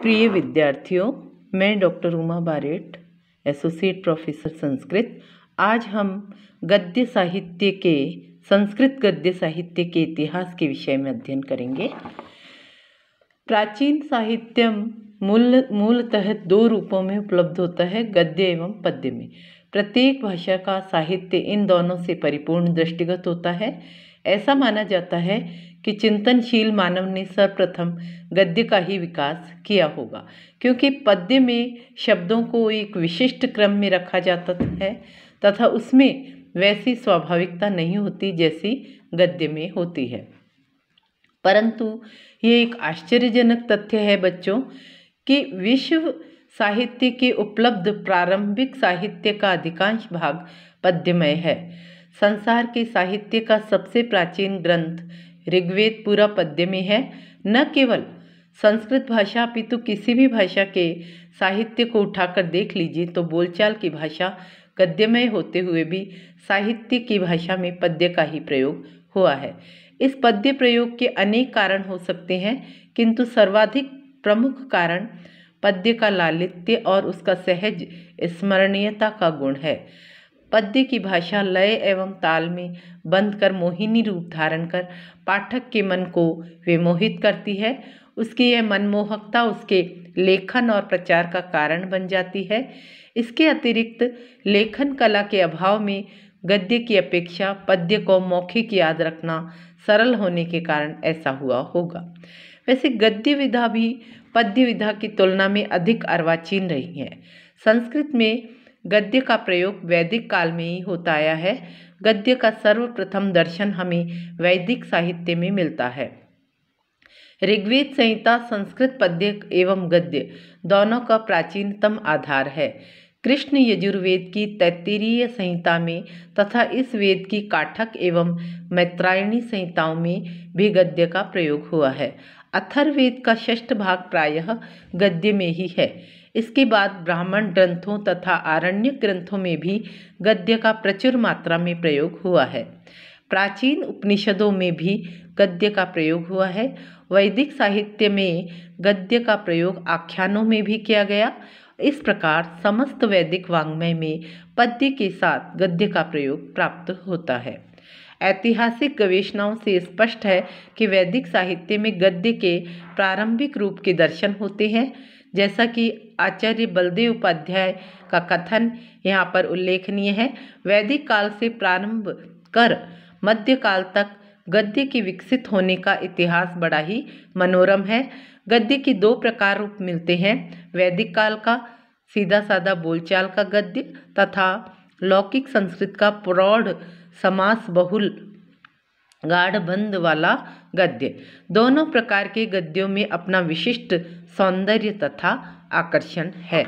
प्रिय विद्यार्थियों, मैं doctor Uma Barrett, associate professor Sanskrit. आज हम संस्कृत गद्य साहित्य के इतिहास के विषय में अध्ययन करेंगे। प्राचीन साहित्यम मूलतः दो रूपों में उपलब्ध होता है, गद्य एवं पद्य में। प्रत्येक भाषा का साहित्य इन दोनों से परिपूर्ण दृष्टिगत होता है। ऐसा माना जाता है कि चिंतनशील मानव ने सर्वप्रथम गद्य का ही विकास किया होगा, क्योंकि पद्य में शब्दों को एक विशिष्ट क्रम में रखा जाता है तथा उसमें वैसी स्वाभाविकता नहीं होती जैसी गद्य में होती है। परंतु ये एक आश्चर्यजनक तथ्य है बच्चों कि विश्व साहित्य के उपलब्ध प्रारंभिक साहित्य का अधिकांश भाग पद्यमय है। संसार के साहित्य का सबसे प्राचीन ग्रंथ ऋग्वेद पूरा पद्य में है। न केवल संस्कृत भाषा अपितु किसी भी भाषा के साहित्य को उठाकर देख लीजिए तो बोलचाल की भाषा गद्यमय होते हुए भी साहित्य की भाषा में पद्य का ही प्रयोग हुआ है। इस पद्य प्रयोग के अनेक कारण हो सकते हैं, किंतु सर्वाधिक प्रमुख कारण पद्य का लालित्य और उसका सहज स्मरणीयता का गुण है। पद्य की भाषा लय एवं ताल में बंध कर मोहिनी रूप धारण कर पाठक के मन को विमोहित करती है। उसकी यह मनमोहकता उसके लेखन और प्रचार का कारण बन जाती है। इसके अतिरिक्त लेखन कला के अभाव में गद्य की अपेक्षा पद्य को मौखिक याद रखना सरल होने के कारण ऐसा हुआ होगा। वैसे गद्य विधा भी पद्य विधा की तुलना में अधिक अर्वाचीन रही है। संस्कृत में गद्य का प्रयोग वैदिक काल में ही होता आया है। गद्य का सर्वप्रथम दर्शन हमें वैदिक साहित्य में मिलता है। ऋग्वेद संहिता संस्कृत पद्य एवं गद्य दोनों का प्राचीनतम आधार है। कृष्ण यजुर्वेद की तैत्तिरीय संहिता में तथा इस वेद की काठक एवं मैत्रायणी संहिताओं में भी गद्य का प्रयोग हुआ है। अथर्ववेद का षष्ठ भाग प्रायः गद्य में ही है। इसके बाद ब्राह्मण ग्रंथों तथा आरण्यक ग्रंथों में भी गद्य का प्रचुर मात्रा में प्रयोग हुआ है। प्राचीन उपनिषदों में भी गद्य का प्रयोग हुआ है। वैदिक साहित्य में गद्य का प्रयोग आख्यानों में भी किया गया। इस प्रकार समस्त वैदिक वाङ्मय में पद्य के साथ गद्य का प्रयोग प्राप्त होता है। ऐतिहासिक गवेषणाओं से स्पष्ट है कि वैदिक साहित्य में गद्य के प्रारंभिक रूप के दर्शन होते हैं, जैसा कि आचार्य बलदेव उपाध्याय का कथन यहाँ पर उल्लेखनीय है। वैदिक काल से प्रारंभ कर मध्यकाल तक गद्य के विकसित होने का इतिहास बड़ा ही मनोरम है। गद्य के दो प्रकार रूप मिलते हैं, वैदिक काल का सीधा साधा बोलचाल का गद्य तथा लौकिक संस्कृत का प्रौढ़ समास बहुल गाढ़बंध वाला गद्य। दोनों प्रकार के गद्यों में अपना विशिष्ट सौंदर्य तथा आकर्षण है।